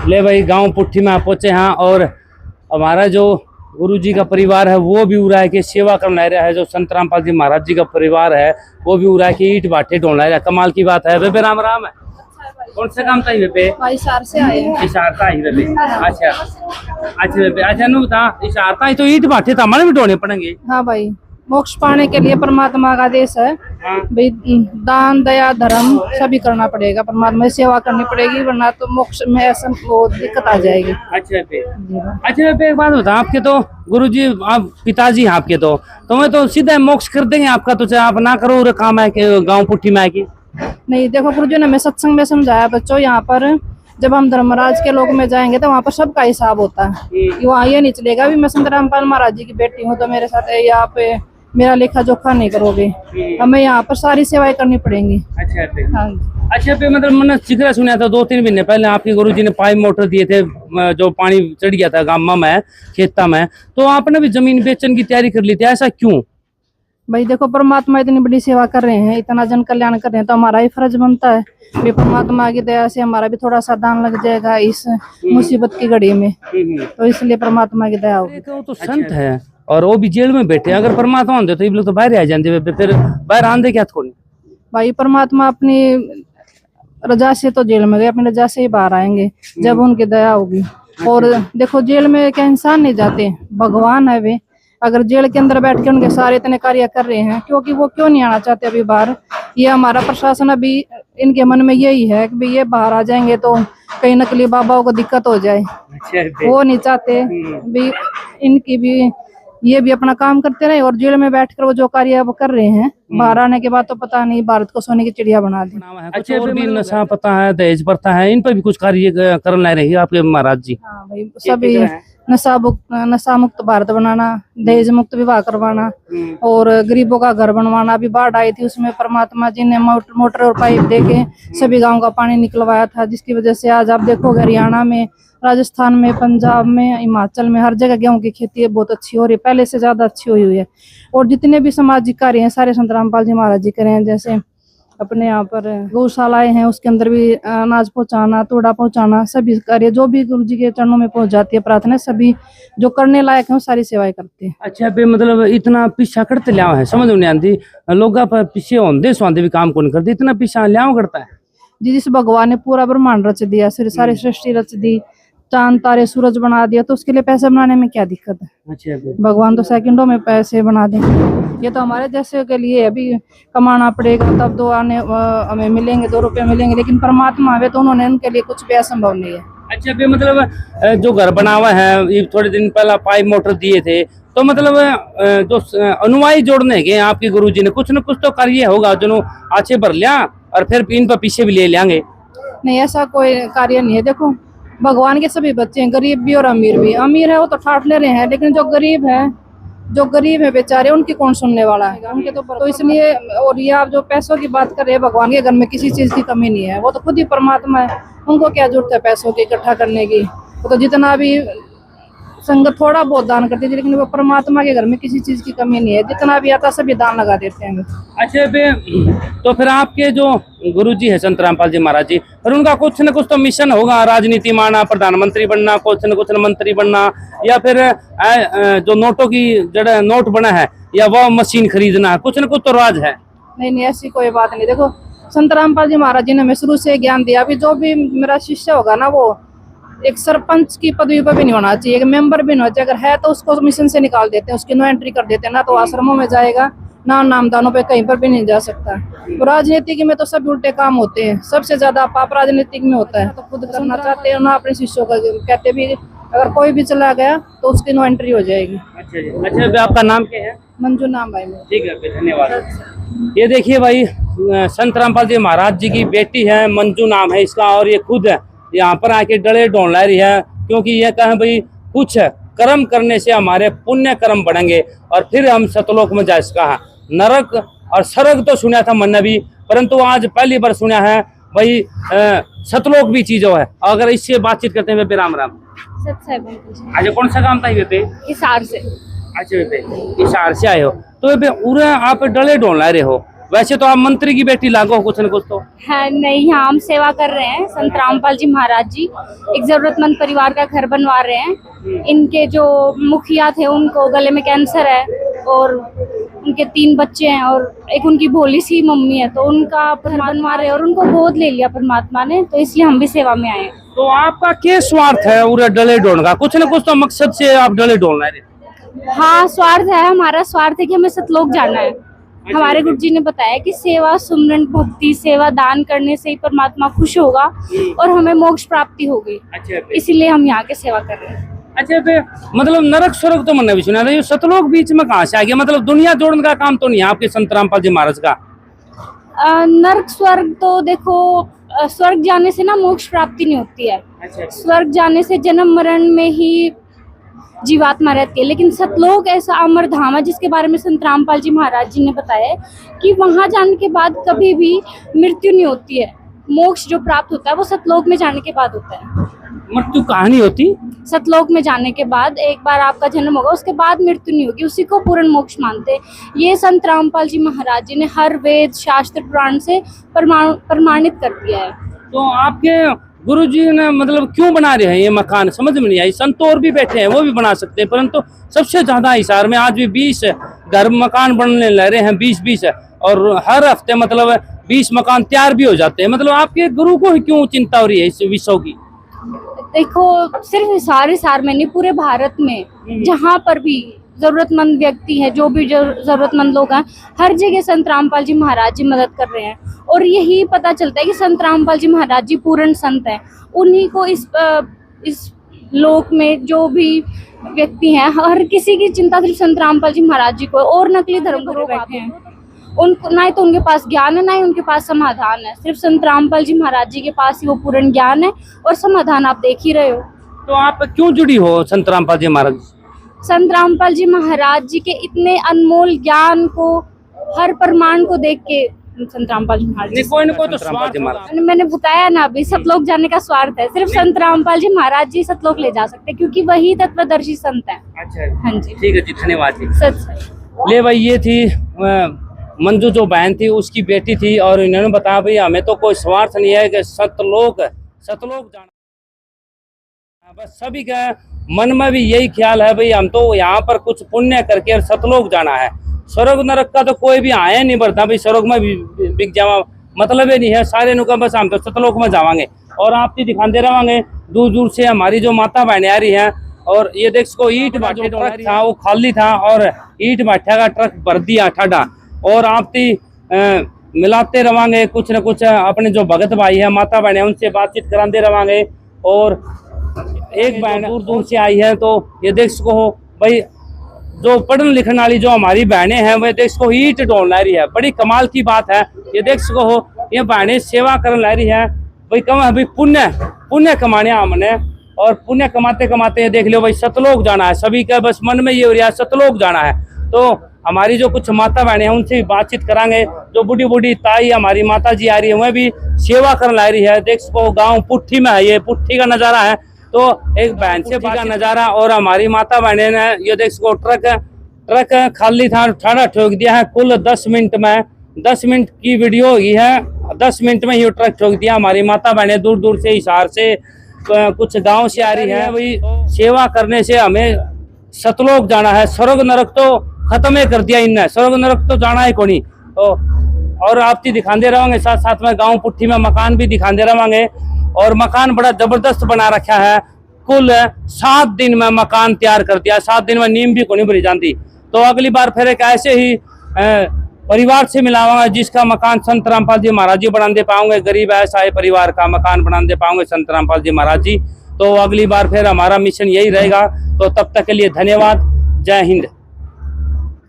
ले भाई गांव पुट्ठी में आप पहुंचे हैं और हमारा जो गुरुजी का परिवार है वो भी उड़ा है कि सेवा करना रहा है। जो संत रामपाल जी महाराज जी का परिवार है वो भी उड़ा है कि ईट भाटे ढोलना रहा है। कमाल की बात है। बेबे राम राम है। कौन से काम था बेबे? भाई सार से आए हैं। इशारता ही बेबे। अच्छा अच्छा बेबे। अच्छा नु बता, इशारता ही तो ईट भाटे तो हमारे भी ढोने पड़ेंगे। हाँ भाई, मोक्ष पाने के लिए परमात्मा का आदेश है भाई, दान दया धर्म सभी करना पड़ेगा, परमात्मा की सेवा करनी पड़ेगी, वरना तो मोक्ष में ऐसा वो दिक्कत आ जाएगी। अच्छा पे एक बात बता, आपके तो गुरुजी आप पिताजी हैं आपके तो मैं तो सीधा मोक्ष कर देंगे आपका, तो चाहे आप ना करो और काम है कि गाँव पुट्ठी में आएगी। नहीं देखो, गुरुजी ने हमें सत्संग में समझाया बच्चों, यहाँ पर जब हम धर्मराज के लोग में जाएंगे तो वहाँ पर सबका हिसाब होता है। वहाँ ये नहीं चलेगा भी मैं संत रामपाल महाराज जी की बेटी हूँ तो मेरे साथ यहाँ पे मेरा लेखा जोखा नहीं करोगे। हमें यहाँ पर सारी सेवाएं करनी पड़ेंगी। अच्छा पे। हाँ अच्छा पे, मतलब मैंने जिक्र सुना था 2-3 महीने पहले आपके गुरुजी ने पाइप मोटर दिए थे, जो पानी चढ़ गया था गांव में खेता में, तो आपने भी जमीन बेचने की तैयारी कर ली थी, ऐसा क्यों? भाई देखो, परमात्मा इतनी बड़ी सेवा कर रहे हैं, इतना जन कल्याण कर रहे हैं, तो हमारा ही फर्ज बनता है भी परमात्मा की दया से हमारा भी थोड़ा सा दान लग जाएगा इस मुसीबत की घड़ी में, तो इसलिए परमात्मा की दया होगी। तो संत है और वो भी जेल में बैठे, अगर परमात्मा होते तो ये लोग तो बाहर आ जाते, फिर बाहर आंदे क्या थोड़ी? भाई परमात्मा अपनी रजा से तो जेल में गए, अपनी रजा से ही बाहर आएंगे जब उनकी दया होगी। और देखो, जेल में एक इंसान नहीं जाते, भगवान है वे। अगर जेल के अंदर बैठ के उनके सारे इतने कार्य कर रहे हैं, क्योंकि वो क्यों नहीं आना चाहते अभी बाहर? ये हमारा प्रशासन अभी इनके मन में यही है कि भाई ये बाहर आ जाएंगे तो कहीं नकली बाबाओं को दिक्कत हो जाए। वो नहीं चाहते भी, इनकी भी ये भी अपना काम करते रहे और जेल में बैठकर वो जो कार्य वो कर रहे हैं, बाहर आने के बाद तो पता नहीं भारत को सोने की चिड़िया बना दी। अच्छा, और भी नशा पता है, दहेज प्रथा है, इन पर भी कुछ कार्य करना रही आपके महाराज जी? हाँ भाई, सभी नशा मुक्त भारत बनाना, दहेज मुक्त विवाह करवाना और गरीबों का घर बनवाना। अभी बाढ़ आई थी, उसमें परमात्मा जी ने मोटर और पाइप देके सभी गांव का पानी निकलवाया था, जिसकी वजह से आज आप देखोगे हरियाणा में, राजस्थान में, पंजाब में, हिमाचल में हर जगह गेहूं की खेती बहुत अच्छी हो रही है, पहले से ज्यादा अच्छी हुई है। और जितने भी सामाजिक कार्य हैं सारे संत रामपाल जी महाराज जी करे हैं। जैसे अपने यहाँ पर गौशालाएं हैं, उसके अंदर भी अनाज पहुंचाना, तोड़ा पहुंचाना, सभी कार्य जो भी गुरु जी के चरणों में पहुंच जाती है प्रार्थना, सभी जो करने लायक है वो सारी सेवाएं करते हैं। अच्छा बे, मतलब इतना पीछा करते लिया है, समझ नहीं आती लोग पीछे होंदे स्वादे भी काम कौन करते, इतना पीछा लिया करता है जी। जिस भगवान ने पूरा ब्रह्मांड रच दिया, सारी सृष्टि रच दी, चांद तारे सूरज बना दिया, तो उसके लिए पैसे बनाने में क्या दिक्कत है? अच्छा, भगवान तो सेकंडों में पैसे बना देंगे। ये तो हमारे जैसे के लिए अभी कमाना पड़ेगा, तब दो आने हमें मिलेंगे, 2 रुपए मिलेंगे, लेकिन परमात्मा है तो उन्होंने उनके लिए कुछ भी असंभव नहीं है। अच्छा भी, मतलब जो घर बना हुआ है, ये थोड़े दिन पहला पाइप मोटर दिए थे, तो मतलब जो अनुयायी जोड़ने के आपके गुरुजी ने कुछ न कुछ तो कार्य होगा जो आछे भर लिया और फिर इन पर पीछे भी ले लेंगे? नहीं, ऐसा कोई कार्य नहीं है। देखो, भगवान के सभी बच्चे हैं, गरीब भी और अमीर भी। अमीर है वो तो ठाट ले रहे हैं, लेकिन जो गरीब है बेचारे, उनकी कौन सुनने वाला है? उनके तो इसलिए। और ये आप जो पैसों की बात कर रहे हैं, भगवान के घर में किसी चीज की कमी नहीं है, वो तो खुद ही परमात्मा है, उनको क्या जरूरत है पैसों की इकट्ठा करने की? वो तो जितना भी संगत थोड़ा बहुत दान करती थी, लेकिन वो परमात्मा के घर में किसी चीज की कमी नहीं है, जितना भी आता सभी दान लगा देते हैं। अच्छा बे, तो फिर आपके जो गुरुजी है संत रामपाल जी महाराज जी, फिर उनका कुछ न कुछ तो मिशन होगा, राजनीति में आना, प्रधानमंत्री बनना, कुछ न कुछ मंत्री बनना, या फिर जो नोटों की जड़ नोट बना है या वह मशीन खरीदना, कुछ न कुछ तो राज है। नहीं, ऐसी कोई बात नहीं। देखो, संत रामपाल जी महाराज जी ने हमें शुरू से ज्ञान दिया, अभी जो भी मेरा शिष्य होगा ना, वो एक सरपंच की पदवी पर भी नहीं होना चाहिए, एक मेंबर भी नहीं होना चाहिए, अगर है तो उसको मिशन से निकाल देते हैं, उसकी नो एंट्री कर देते हैं, ना तो आश्रमों में जाएगा, ना नामदानों पे कहीं पर भी नहीं जा सकता। तो राजनीति में तो सब उल्टे काम होते हैं, सबसे ज्यादा पाप राजनीतिक में होता है। तो खुद करना चाहते हैं ना, अपने शिष्यों का कहते भी अगर कोई भी चला गया तो उसकी नो एंट्री हो जाएगी। अच्छा, आपका नाम क्या है? मंजू नाम भाई मेरा। ठीक है, धन्यवाद। ये देखिए भाई, संत रामपाल जी महाराज जी की बेटी है, मंजू नाम है इसका, और ये खुद यहाँ पर आके डले ढोल रही है, क्योंकि ये कहें भाई कुछ कर्म करने से हमारे पुण्य कर्म बढ़ेंगे और फिर हम सतलोक में जा सका है। नरक और स्वर्ग तो सुना था मन ने भी, परंतु आज पहली बार सुना है भाई सतलोक भी चीजों है। अगर इससे बातचीत करते हैं राम राम। अच्छा, कौन सा काम था ये पे? हिसार से। अच्छा, हिसार से आए हो तो उरे आप डले ढोल रहे हो, वैसे तो आप मंत्री की बेटी लागो कुछ न कुछ तो। हाँ, नहीं, यहाँ हम सेवा कर रहे हैं। संत रामपाल जी महाराज जी एक जरूरतमंद परिवार का घर बनवा रहे हैं। इनके जो मुखिया थे उनको गले में कैंसर है और उनके 3 बच्चे हैं और एक उनकी भोली सी मम्मी है, तो उनका घर बनवा रहे हैं और उनको गोद ले लिया परमात्मा ने, तो इसलिए हम भी सेवा में आए हैं। तो आपका क्या स्वार्थ है उरे डले ढोल का? कुछ न कुछ तो मकसद से आप डले ढोल रहे। हाँ, स्वार्थ है। हमारा स्वार्थ है कि हमें सतलोक जाना है। हमारे गुरु जी ने बताया कि सेवा, सुमरन, भक्ति, सेवा, दान करने से ही परमात्मा खुश होगा और हमें मोक्ष प्राप्ति होगी। इसीलिए हम यहाँ के सेवा कर रहे हैं। अच्छा पे मतलब नरक स्वर्ग तो मैंने भी सुना था, ये सतलोक बीच में कहाँ से आ गया? मतलब दुनिया जोड़ने का काम तो नहीं है आपके संत रामपाल जी महाराज का? नरक स्वर्ग तो देखो, स्वर्ग जाने से ना मोक्ष प्राप्ति नहीं होती है। स्वर्ग जाने से जन्म मरण में ही जीवात्मा रहती है, लेकिन सतलोक ऐसा अमर धाम है जिसके बारे में संत रामपाल जी महाराज जी ने बताया है कि वहां जाने के बाद कभी भी मृत्यु नहीं होती है। मोक्ष जो प्राप्त होता है वो सतलोक में जाने के बाद होता है। मृत्यु कहानी होती? सतलोक में जाने के बाद एक बार आपका जन्म होगा, उसके बाद मृत्यु नहीं होगी, उसी को पूर्ण मोक्ष मानते हैं। ये संत रामपाल जी महाराज जी ने हर वेद, शास्त्र, पुराण से प्रमाणित कर दिया है। तो आपके गुरु जी ने मतलब क्यों बना रहे हैं ये मकान? समझ में नहीं आई। संत और भी बैठे हैं, वो भी बना सकते हैं, परंतु सबसे ज्यादा हिसार में आज भी 20 घर मकान बनने लग रहे हैं, 20 और हर हफ्ते मतलब 20 मकान तैयार भी हो जाते हैं। मतलब आपके गुरु को क्यों चिंता हो रही है इस विषय की? देखो, सिर्फ हिसार में नहीं, पूरे भारत में जहाँ पर भी जरूरतमंद व्यक्ति है, जो भी जरूरतमंद लोग हैं, हर जगह संत रामपाल जी महाराज जी मदद कर रहे हैं। और यही पता चलता है कि संत रामपाल जी महाराज जी पूर्ण संत हैं। उन्हीं को इस लोक में जो भी व्यक्ति हैं, हर किसी की चिंता सिर्फ संत रामपाल जी महाराज जी को। और नकली धर्म गुरु बैठे हैं, उनको ना ही तो उनके पास ज्ञान है, ना ही उनके पास समाधान है। सिर्फ संत रामपाल जी महाराज जी के पास ही वो पूर्ण ज्ञान है और समाधान आप देख ही रहे हो। तो आप क्यों जुड़ी हो संत रामपाल जी महाराज? संत रामपाल जी महाराज जी के इतने अनमोल ज्ञान को, हर प्रमाण को देख के संत रामपाल जी महाराज जी, कोई न कोई तो स्वार्थ है। मैंने बताया ना अभी, सतलोक जाने का स्वार्थ है। सिर्फ संत रामपाल जी महाराज जी सतलोक ले जा सकते हैं, क्योंकि वही तत्वदर्शी संत हैं। अच्छा, हाँ जी, ठीक है जी, धन्यवाद जी। सच। ले भाई, ये थी मंजू जो बहन थी, उसकी बेटी थी, और इन्होंने बताया भाई हमें तो कोई स्वार्थ नहीं है कि सतलोक जाना, बस सभी का मन में भी यही ख्याल है भाई हम तो यहाँ पर कुछ पुण्य करके और सतलोक जाना है। स्वर्ग नरक का तो कोई भी आया नहीं बढ़ता भाई, स्वर्ग में बिक जावा मतलब ही नहीं है। सारे नुका बस हम तो सतलोक में जावांगे और आपकी दिखाते रहेंगे। दूर दूर से हमारी जो माता बहनें आ रही हैं, और ये देख इसको ईट भाटे ट्रक था वो खाली था और ईट भाटा का ट्रक भर दिया ठाडा, और आपकी मिलाते रहेंगे कुछ न कुछ। अपने जो भगत भाई है, माता बहने, उनसे बातचीत कराते रहेंगे। और एक बहन दूर दूर से आई है, तो ये देख सको हो भाई, जो पढ़ने लिखने वाली जो हमारी बहनें हैं, वह देख सको ईट ढोल ला रही है। बड़ी कमाल की बात है। ये देख सको हो, ये बहनें सेवा करने ला रही है भाई। कम है भाई, पुण्य कमाने हमने, और पुण्य कमाते कमाते ये देख लो भाई, सतलोक जाना है। सभी का बस मन में ये हो रहा है सतलोक जाना है। तो हमारी जो कुछ माता बहनें हैं उनसे भी बातचीत करांगे। जो बूढ़ी बूढ़ी ताई हमारी माता जी आ रही है, वह भी सेवा करने ला रही है। देख सको गाँव पुट्ठी में है, ये पुट्ठी का नजारा है। तो एक बहन से का नजारा, और हमारी माता बहने ने ये देख सको ट्रक खाली था, ठाड़ा ठोक दिया है। कुल 10 मिनट में, 10 मिनट की वीडियो होगी है, 10 मिनट में ये ट्रक ठोक दिया। हमारी माता बहने दूर दूर से, हिसार से, कुछ गांव से आ रही है भाई। सेवा करने से हमें सतलोक जाना है। स्वर्ग नरक तो खत्म ही कर दिया इनने, स्वर्ग नरक तो जाना है कोनी। तो और आपकी दिखाते रहेंगे, साथ साथ में गाँव पुट्ठी में मकान भी दिखाते रहेंगे। और मकान बड़ा जबरदस्त बना रखा है। कुल 7 दिन में मकान तैयार कर दिया। 7 दिन में नींव भी कोनी भरी जाती। तो अगली बार फिर एक ऐसे ही परिवार से मिलाऊंगा जिसका मकान संत रामपाल जी महाराज जी बना दे पाओगे। गरीब ऐसा है परिवार का मकान बना दे पाओगे संत रामपाल जी महाराज जी। तो अगली बार फिर हमारा मिशन यही रहेगा। तो तब तक के लिए धन्यवाद। जय हिंद।